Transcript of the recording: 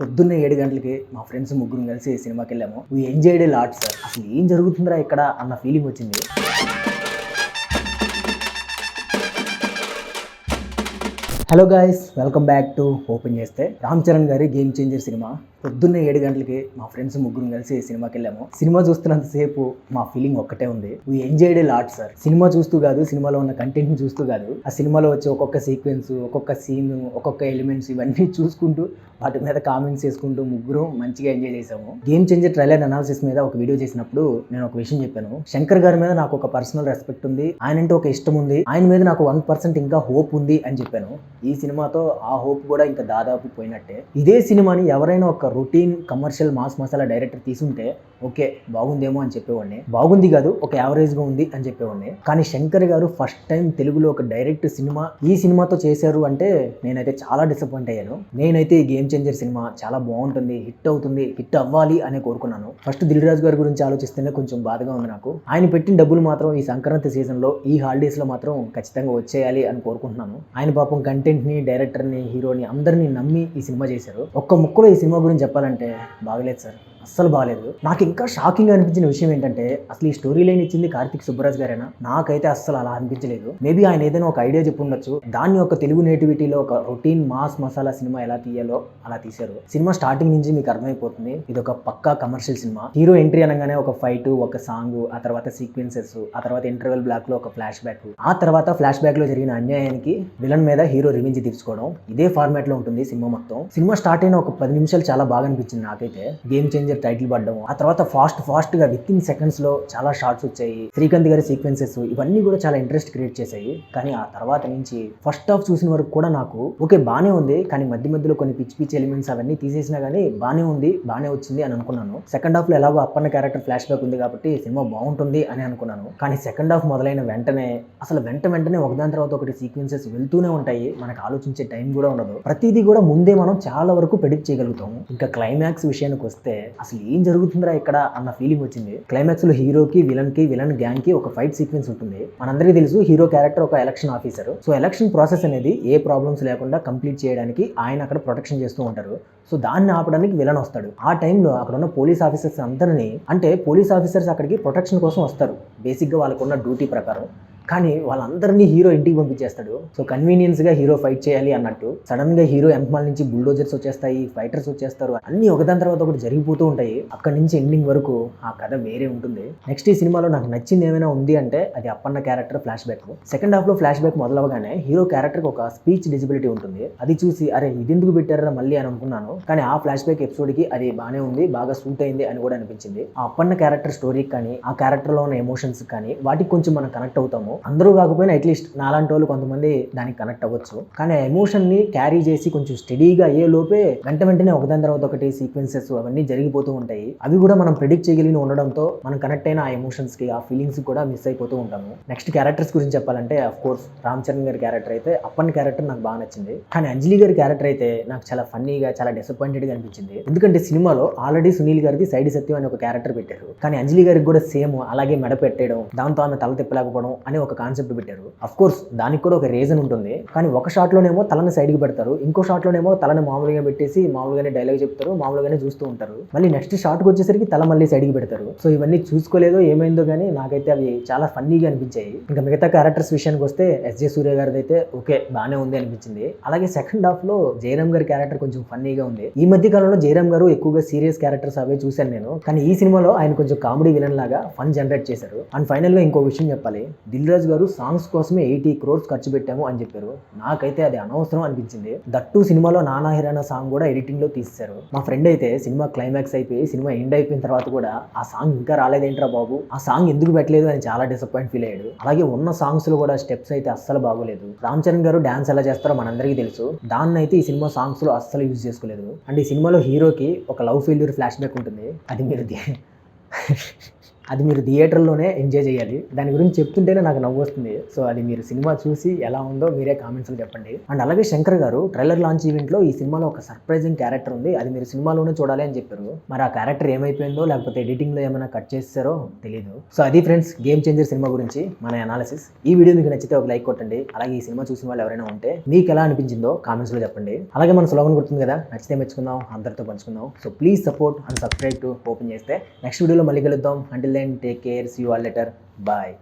పొద్దున్న 7 గంటలకి మా ఫ్రెండ్స్ ముగ్గురం కలిసి సినిమాకి వెళ్ళాము. We enjoyed a lot sir. అసలు ఏం జరుగుతుందిరా ఇక్కడ అన్న ఫీలింగ్ వచ్చింది. Hello guys, welcome back to open చేస్తే. రామ్ చరణ్ గారి గేమ్ చేంజర్ సినిమా పొద్దున్న 7 గంటలకి మా ఫ్రెండ్స్ ముగ్గురం కలిసి సినిమాకి వెళ్ళాము. సినిమా చూస్తున్నంతసేపు మా ఫీలింగ్ ఒక్కటే ఉంది, we enjoyed a lot sir. Cinema చూస్తూ కాదు, సినిమాలో ఉన్న కంటెంట్ని చూస్తూ కాదు, ఆ సినిమాలో వచ్చే ఒక్కొక్క సీక్వెన్స్, ఒక్కొక్క సీన్, ఒక్కొక్క ఎలిమెంట్స్ ఇవన్నీ చూసుకుంటూ వాటి మీద కామెంట్స్ చేసుకుంటూ ముగ్గురం మంచిగా ఎంజాయ్ చేసాము. గేమ్ చేంజర్ ట్రైలర్ అనాలిసిస్ మీద ఒక వీడియో చేసినప్పుడు నేను ఒక విషయం చెప్పాను. శంకర్ గారి మీద నాకు ఒక పర్సనల్ రెస్పెక్ట్ ఉంది, ఆయన అంటే ఒక ఇష్టం ఉంది, ఆయన మీద నాకు 1% ఇంకా హోప్ ఉంది అని చెప్పాను. ఈ సినిమాతో ఆ హోప్ కూడా ఇంకా దాదాపు పోయినట్టే. ఇదే సినిమాని ఎవరైనా ఒక routine commercial mass masala director తీసుంటే ఓకే బాగుందేమో అని చెప్పేవాడిని, బాగుంది కాదు ఒక యావరేజ్గా ఉంది అని చెప్పేవాడిని. కానీ శంకర్ గారు ఫస్ట్ టైం తెలుగులో ఒక డైరెక్ట్ సినిమా ఈ సినిమాతో చేశారు అంటే నేనైతే చాలా డిసప్పాయింట్ అయ్యాను. నేనైతే ఈ గేమ్ చేంజర్ సినిమా చాలా బాగుంటుంది, హిట్ అవుతుంది, హిట్ అవ్వాలి అని కోరుకున్నాను. ఫస్ట్ దిల్ రాజు గారి గురించి ఆలోచిస్తేనే కొంచెం బాధగా ఉంది నాకు. ఆయన పెట్టిన డబ్బులు మాత్రం ఈ సంక్రాంతి సీజన్లో ఈ హాలిడేస్లో మాత్రం ఖచ్చితంగా వచ్చేయాలి అని కోరుకుంటున్నాను. ఆయన పాపం కంటెంట్ని, డైరెక్టర్ని, హీరోని అందరినీ నమ్మి ఈ సినిమా చేశారు. ఒక్క ముక్కలో ఈ సినిమా గురించి చెప్పాలంటే బాగలేదు సార్, అస్సలు బాగాలేదు. నాకు ఇంకా షాకింగ్ అనిపించిన విషయం ఏంటంటే అసలు ఈ స్టోరీ లైన్ ఇచ్చింది కార్తిక్ సుబ్బరాజ్ గారేనా? నాకైతే అస్సలు అలా అనిపించలేదు. మేబీ ఆయన ఏదైనా ఒక ఐడియా చెప్పి ఉండొచ్చు, దాన్ని ఒక తెలుగు నేటివిటీలో ఒక రొటీన్ మాస్ మసాలా సినిమా ఎలా తీయాలో అలా తీశారు. సినిమా స్టార్టింగ్ నుంచి మీకు అర్థమైపోతుంది ఇది ఒక పక్కా కమర్షియల్ సినిమా. హీరో ఎంట్రీ అనగానే ఒక ఫైట్, ఒక సాంగ్, ఆ తర్వాత సీక్వెన్సెస్, ఆ తర్వాత ఇంటర్వెల్ బ్లాక్ లో ఒక ఫ్లాష్ బ్యాక్, ఆ తర్వాత ఫ్లాష్ బ్యాక్ లో జరిగిన అన్యాయానికి విలన్ మీద హీరో రివెంజ్ తీర్చుకోవడం, ఇదే ఫార్మాట్ లో ఉంటుంది సినిమా మొత్తం. సినిమా స్టార్ట్ అయిన ఒక 10 నిమిషాలు చాలా బాగా అనిపించింది నాకైతే. గేమ్ చేంజర్ టైటిల్ పడ్డం, ఆ తర్వాత ఫాస్ట్ గా విత్ ఇన్ సెకండ్స్ లో చాలా షార్ట్స్ వచ్చాయి. శ్రీకాంత్ గారి సీక్వెన్సెస్ ఇవన్నీ కూడా చాలా ఇంట్రెస్ట్ క్రియేట్ చేశాయి. కానీ ఆ తర్వాత నుంచి ఫస్ట్ హాఫ్ చూసిన వరకు కూడా నాకు ఓకే బానే ఉంది, కానీ మధ్యలో కొన్ని పిచ్చి ఎలిమెంట్స్ అవన్నీ తీసేసినా కానీ బానే ఉంది, బానే వచ్చింది అని అనుకున్నాను. సెకండ్ హాఫ్ లో ఎలాగో అప్పన్న క్యారెక్టర్ ఫ్లాష్ బ్యాక్ ఉంది కాబట్టి సినిమా బాగుంటుంది అని అనుకున్నాను. కానీ సెకండ్ హాఫ్ మొదలైన వెంటనే అసలు వెంటనే ఒకదాని తర్వాత ఒకటి సీక్వెన్సెస్ వెళ్తూనే ఉంటాయి. మనకు ఆలోచించే టైం కూడా ఉండదు. ప్రతిదీ కూడా ముందే మనం చాలా వరకు ప్రెడిక్ట్ చేయగలుగుతాము. ఇంకా క్లైమాక్స్ విషయానికి వస్తే అసలు ఏం జరుగుతుందిరా ఇక్కడ అన్న ఫీలింగ్ వచ్చింది. క్లైమాక్స్ లో హీరోకి విలన్ గ్యాంగ్ కి ఒక ఫైట్ సీక్వెన్స్ ఉంటుంది. మనందరికీ తెలుసు హీరో క్యారెక్టర్ ఒక election officer. So election process అనేది ఏ ప్రాబ్లమ్స్ లేకుండా కంప్లీట్ చేయడానికి ఆయన అక్కడ ప్రొటెక్షన్ చేస్తూ ఉంటారు. సో దాన్ని ఆపడానికి విలన్ వస్తాడు. ఆ టైంలో అక్కడ ఉన్న పోలీస్ ఆఫీసర్స్ అందరినీ, అంటే పోలీస్ ఆఫీసర్స్ అక్కడికి ప్రొటెక్షన్ కోసం వస్తారు బేసిక్గా వాళ్ళకున్న డ్యూటీ ప్రకారం. కానీ వాళ్ళందరినీ హీరో ఇంటికి పంపించేస్తాడు. సో కన్వీనియన్స్ గా హీరో ఫైట్ చేయాలి అన్నట్టు సడన్ గా హీరో ఎంపమాల్ నుంచి బుల్డోజర్స్ వచ్చేస్తాయి, ఫైటర్స్ వచ్చేస్తారు, అన్ని ఒకదాని తర్వాత ఒకటి జరిగిపోతూ ఉంటాయి. అక్కడి నుంచి ఎండింగ్ వరకు ఆ కథ వేరే ఉంటుంది. నెక్స్ట్ ఈ సినిమాలో నాకు నచ్చింది ఏమైనా ఉంది అంటే అది Appanna character flash back. Second half లో ఫ్లాష్ బ్యాక్ మొదలవగానే హీరో క్యారెక్టర్ ఒక స్పీచ్ డిజబిలిటీ ఉంటుంది. అది చూసి అరే ఇది ఎందుకు పెట్టారా మళ్ళీ అని అనుకున్నాను. కానీ ఆ ఫ్లాష్ బ్యాక్ ఎపిసోడ్ కి అది బానే ఉంది, బాగా సూట్ అయింది అని కూడా అనిపించింది. ఆ అప్పన్న క్యారెక్టర్ స్టోరీకి కానీ, ఆ క్యారెక్టర్ లో ఉన్న ఎమోషన్స్ కానీ వాటికి కొంచెం మనం కనెక్ట్ అవుతాము. అందరూ కాకపోయినా అట్లీస్ట్ నాలాంటి వాళ్ళు కొంతమంది దానికి కనెక్ట్ అవ్వచ్చు. కానీ ఆ ఎమోషన్ ని క్యారీ చేసి కొంచెం స్టడీగా అయ్యే లోపే వెంటనే ఒకదాని తర్వాత ఒకటి సీక్వెన్సెస్ అవన్నీ జరిగిపోతూ ఉంటాయి. అవి కూడా మనం ప్రెడిక్ట్ చేయగలిగి ఉండడంతో మనం కనెక్ట్ అయిన ఆ ఎమోషన్స్ కి, ఆ ఫీలింగ్స్ కూడా మిస్ అయిపోతూ ఉంటాము. నెక్స్ట్ క్యారెక్టర్స్ గురించి చెప్పాలంటే అఫ్ కోర్స్ రామ్ చరణ్ గారి క్యారెక్టర్ అయితే, అప్పన్ క్యారెక్టర్ నాకు బాగా నచ్చింది. కానీ అంజలి గారి క్యారెక్టర్ అయితే నాకు చాలా ఫన్నీగా, చాలా డిసప్పాయింటెడ్ గా అనిపించింది. ఎందుకంటే సినిమాలో ఆల్రెడీ సునీల్ గారిది సైడ్ సత్యం అనే ఒక క్యారెక్టర్ పెట్టారు. కానీ అంజలి గారికి కూడా సేమ్ అలాగే మెడ పెట్టేయడం, దాంతో ఆమె తల తిప్పలేకపోవడం అనే ఒక కాన్సెప్ట్ పెట్టారు. అఫ్ కోర్స్ దానికి కూడా ఒక రీజన్ ఉంటుంది. కానీ ఒక షాట్ లోనేమో తలని సైడ్ కి పెడతారు, ఇంకో షాట్ లోనేమో తలని మామూలుగా పెట్టేసి మామూలుగానే డైలాగ్ చెప్తారు, మామూలుగానే చూస్తూ ఉంటారు. మళ్ళీ నెక్స్ట్ షాట్ కి వచ్చేసరికి తల మళ్ళీ సైడ్ కి పెడతారు. సో ఇవన్నీ చూసుకోలేదో ఏమైందో కానీ నాకైతే అవి చాలా ఫన్నీగా అనిపించాయి. ఇంకా మిగతా క్యారెక్టర్స్ విషయానికి వస్తే ఎస్జే సూర్య గారిది అయితే ఓకే బానే ఉంది అనిపించింది. అలాగే సెకండ్ హాఫ్ లో జయరామ్ గారి క్యారెక్టర్ కొంచెం ఫన్నీగా ఉంది. ఈ మధ్య కాలంలో జయరామ్ గారు ఎక్కువగా సీరియస్ క్యారెక్టర్స్ అవే చూశాను నేను. కానీ ఈ సినిమాలో ఆయన కొంచెం కామెడీ విలన్ లాగా ఫన్ జనరేట్ చేశారు. అండ్ ఫైనల్ గా ఇంకో విషయం చెప్పాలి, దిల్ రాజు గారు సాంగ్స్ కోసమే 80 crores ఖర్చు పెట్టాము అని చెప్పారు. నాకైతే అది అనవసరం అనిపించింది. దట్టు సినిమాలో నానా హిరానా సాంగ్ కూడా ఎడిటింగ్ లో తీసేశారు. మా ఫ్రెండ్ అయితే సినిమా క్లైమాక్స్ అయిపోయి సినిమా ఎండ్ అయిపోయిన తర్వాత కూడా ఆ సాంగ్ ఇంకా రాలేదేంట్రా బాబు, ఆ సాంగ్ ఎందుకు పెట్టలేదు అని చాలా డిసప్పాయింట్ ఫీల్ అయ్యాడు. అలాగే ఉన్న సాంగ్స్ లో కూడా స్టెప్స్ అయితే అస్సలు బాగోలేదు. రామ్ చరణ్ గారు డాన్స్ ఎలా చేస్తారో మనందరికీ తెలుసు, దాన్ని అయితే ఈ సినిమా సాంగ్స్ లో అస్సలు యూజ్ చేసుకోలేదు. అండ్ ఈ సినిమాలో హీరోకి ఒక లవ్ ఫెయిల్యూర్ ఫ్లాష్ బ్యాక్ ఉంటుంది. అది మీరు అది మీరు థియేటర్లోనే ఎంజాయ్ చేయాలి. దాని గురించి చెప్తుంటేనే నాకు నవ్వు వస్తుంది. సో అది మీరు సినిమా చూసి ఎలా ఉందో మీరే కామెంట్స్లో చెప్పండి. అండ్ అలాగే శంకర్ గారు ట్రైలర్ లాంచ్ ఈవెంట్లో ఈ సినిమాలో ఒక సర్ప్రైజింగ్ క్యారెక్టర్ ఉంది, అది మీరు సినిమాలోనే చూడాలి అని చెప్పారు. మరి ఆ క్యారెక్టర్ ఏమైపోయిందో లేకపోతే ఎడిటింగ్లో ఏమైనా కట్ చేస్తారో తెలియదు. సో అది ఫ్రెండ్స్ గేమ్ చేంజర్ సినిమా గురించి మన అనాలిసిస్. ఈ వీడియో మీకు నచ్చితే ఒక లైక్ కొట్టండి. అలాగే ఈ సినిమా చూసిన వాళ్ళు ఎవరైనా ఉంటే మీకు ఎలా అనిపించిందో కామెంట్స్లో చెప్పండి. అలాగే మన స్లోగన్ గుర్తుంది కదా, నచ్చితే మెచ్చుకుందాం, అందరితో పంచుకుందాం. So please support and subscribe to open చేస్తే. నెక్స్ట్ వీడియోలో మళ్ళీ కలుద్దాం. Until then take care, see you all later, bye.